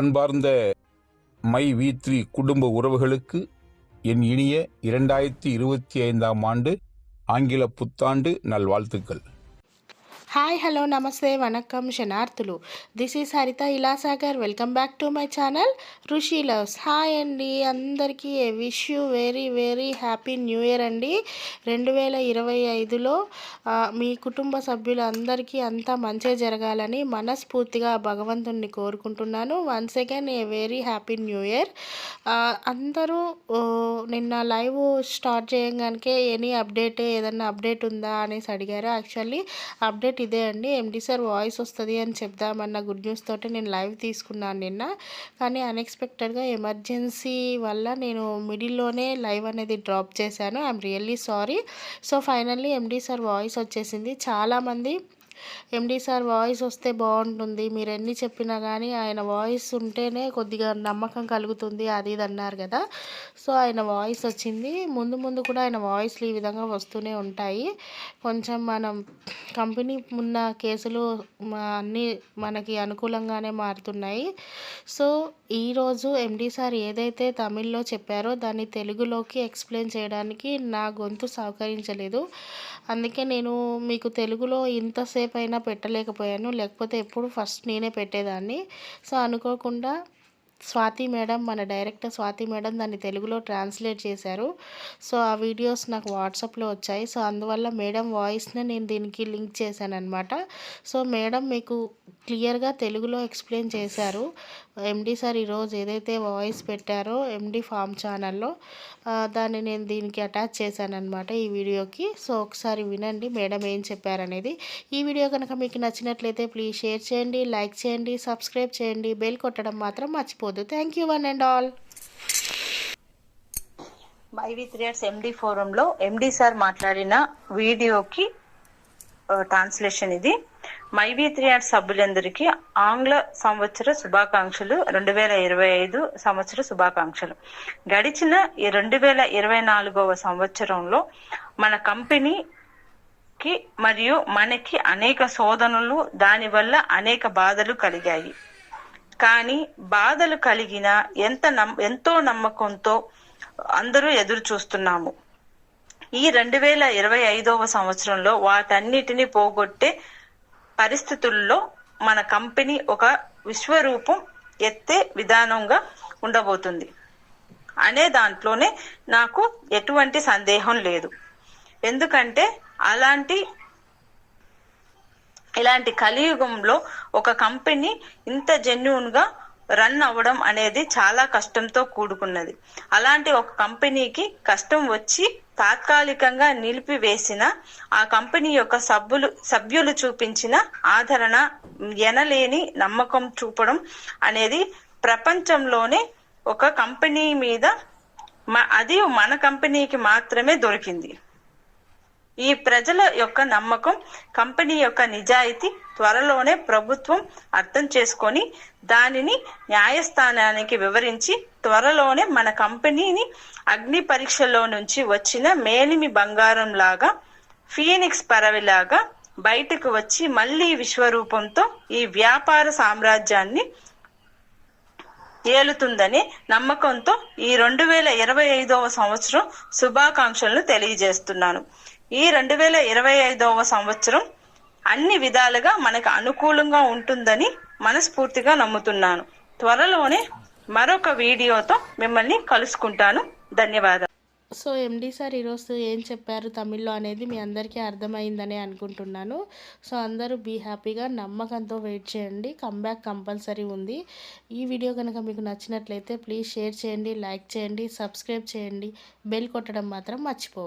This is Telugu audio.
அன்பார்ந்த மை வி3 குடும்ப உறவுகளுக்கு என் இனிய 2025ஆம் ஆண்டு ஆங்கில புத்தாண்டு நல்வாழ்த்துக்கள். హాయ్ హలో నమస్తే vanakkam శనార్థులు. This is Haritha Ilasagar. Welcome back to my channel Rushi loves. Hi అండి అందరికీ. Wish you very very happy new year అండి. 2025లో మీ కుటుంబ సభ్యులందరికీ అంతా మంచి జరగాలని మనస్ఫూర్తిగా భగవంతుణ్ణి కోరుకుంటున్నాను. Once again a very happy new year. అందరూ నిన్న లైవ్ స్టార్ట్ చేయగానే ఎనీ అప్డేట్ ఏదన్నా అప్డేట్ ఉందా అనేసి అడిగారు. యాక్చువల్లీ అప్డేట్ ఇదే అండి. ఎండి సార్ వాయిస్ వస్తుంది అని చెప్దామన్న గుడ్ న్యూస్ తోటి నేను లైవ్ తీసుకున్నాను నిన్న. కానీ అన్ఎక్స్పెక్టెడ్గా ఎమర్జెన్సీ వల్ల నేను మిడిల్లోనే లైవ్ అనేది డ్రాప్ చేశాను. I'm really sorry. So finally MD sir voice వచ్చేసింది. చాలామంది ఎండి సార్ వాయిస్ వస్తే బాగుంటుంది, మీరు ఎన్ని చెప్పినా కానీ ఆయన వాయిస్ ఉంటేనే కొద్దిగా నమ్మకం కలుగుతుంది అది ఇది అన్నారు కదా. సో ఆయన వాయిస్ వచ్చింది. ముందు ముందు కూడా ఆయన వాయిస్లు ఈ విధంగా వస్తూనే ఉంటాయి. కొంచెం మనం కంపెనీ ఉన్న కేసులు అన్నీ మనకి అనుకూలంగానే మారుతున్నాయి. సో ఈరోజు ఎండి సార్ ఏదైతే తమిళ్లో చెప్పారో దాన్ని తెలుగులోకి ఎక్స్ప్లెయిన్ చేయడానికి నా గొంతు సహకరించలేదు. అందుకే నేను మీకు తెలుగులో ఇంతసేపు అయినా పెట్టలేకపోయాను. లేకపోతే ఎప్పుడు ఫస్ట్ నేనే పెట్టేదాన్ని. సో అనుకోకుండా స్వాతి మేడం, మన డైరెక్టర్ స్వాతి మేడం దాన్ని తెలుగులో ట్రాన్స్లేట్ చేశారు. సో ఆ వీడియోస్ నాకు వాట్సాప్లో వచ్చాయి. సో అందువల్ల మేడం వాయిస్ని నేను దీనికి లింక్ చేశాను అనమాట. సో మేడం మీకు క్లియర్గా తెలుగులో ఎక్స్ప్లెయిన్ చేశారు. ఎండి సార్ ఈరోజు ఏదైతే వాయిస్ పెట్టారో ఎండి ఫామ్ ఛానల్లో దాన్ని నేను దీనికి అటాచ్ చేశాను అనమాట ఈ వీడియోకి. సో ఒకసారి వినండి మేడం ఏం చెప్పారనేది. ఈ వీడియో కనుక మీకు నచ్చినట్లయితే ప్లీజ్ షేర్ చేయండి, లైక్ చేయండి, సబ్స్క్రైబ్ చేయండి, బెల్ కొట్టడం మాత్రం మర్చిపోద్దు. Thank you one and all. My వి3 ఎండి ఫోరంలో ఎండి సార్ మాట్లాడిన వీడియోకి ట్రాన్స్లేషన్ ఇది. మై వి3 సభ్యులందరికీ ఆంగ్ల సంవత్సర శుభాకాంక్షలు, 2025 సంవత్సర శుభాకాంక్షలు. గడిచిన 2024వ సంవత్సరంలో మన కంపెనీకి మరియు మనకి అనేక శోధనలు, దానివల్ల అనేక బాధలు కలిగాయి. కానీ బాధలు కలిగిన ఎంతో నమ్మకంతో అందరూ ఎదురు చూస్తున్నాము. ఈ 2025వ సంవత్సరంలో వాటన్నిటిని పోగొట్టే పరిస్థితుల్లో మన కంపెనీ ఒక విశ్వరూపం ఎత్తే విధానంగా ఉండబోతుంది అనే దాంట్లోనే నాకు ఎటువంటి సందేహం లేదు. ఎందుకంటే ఇలాంటి కలియుగంలో ఒక కంపెనీ ఇంత జెన్యూన్ గా రన్ అవ్వడం అనేది చాలా కష్టంతో కూడుకున్నది. అలాంటి ఒక కంపెనీకి కష్టం వచ్చి తాత్కాలికంగా నిలిపివేసిన ఆ కంపెనీ యొక్క సభ్యులు చూపించిన ఆదరణ, ఎనలేని నమ్మకం చూపడం అనేది ప్రపంచంలోనే ఒక కంపెనీ మీద అది మన కంపెనీకి మాత్రమే దొరికింది. ఈ ప్రజల యొక్క నమ్మకం, కంపెనీ యొక్క నిజాయితీ త్వరలోనే ప్రభుత్వం అర్థం చేసుకొని దానిని న్యాయస్థానానికి వివరించి త్వరలోనే మన కంపెనీని అగ్ని పరీక్షలో నుంచి వచ్చిన మేలిమి బంగారం లాగా, ఫీనిక్స్ పరవిలాగా బయటకు వచ్చి మళ్లీ విశ్వరూపంతో ఈ వ్యాపార సామ్రాజ్యాన్ని ఏలుతుందనే నమ్మకంతో ఈ 2025వ సంవత్సరం శుభాకాంక్షలను తెలియజేస్తున్నాను. ఈ 2025వ సంవత్సరం అన్ని విధాలుగా మనకు అనుకూలంగా ఉంటుందని మనస్ఫూర్తిగా నమ్ముతున్నాను. త్వరలోనే మరొక వీడియోతో మిమ్మల్ని కలుసుకుంటాను. ధన్యవాదాలు. సో ఎండి సార్ ఈరోజు ఏం చెప్పారు తమిళ్లో అనేది మీ అందరికీ అర్థమైందని అనుకుంటున్నాను. సో అందరూ బీ హ్యాపీగా నమ్మకంతో వెయిట్ చేయండి. కమ్బ్యాక్ కంపల్సరీ ఉంది. ఈ వీడియో కనుక మీకు నచ్చినట్లయితే ప్లీజ్ షేర్ చేయండి, లైక్ చేయండి, సబ్స్క్రైబ్ చేయండి, బెల్ కొట్టడం మాత్రం మర్చిపోవద్దు.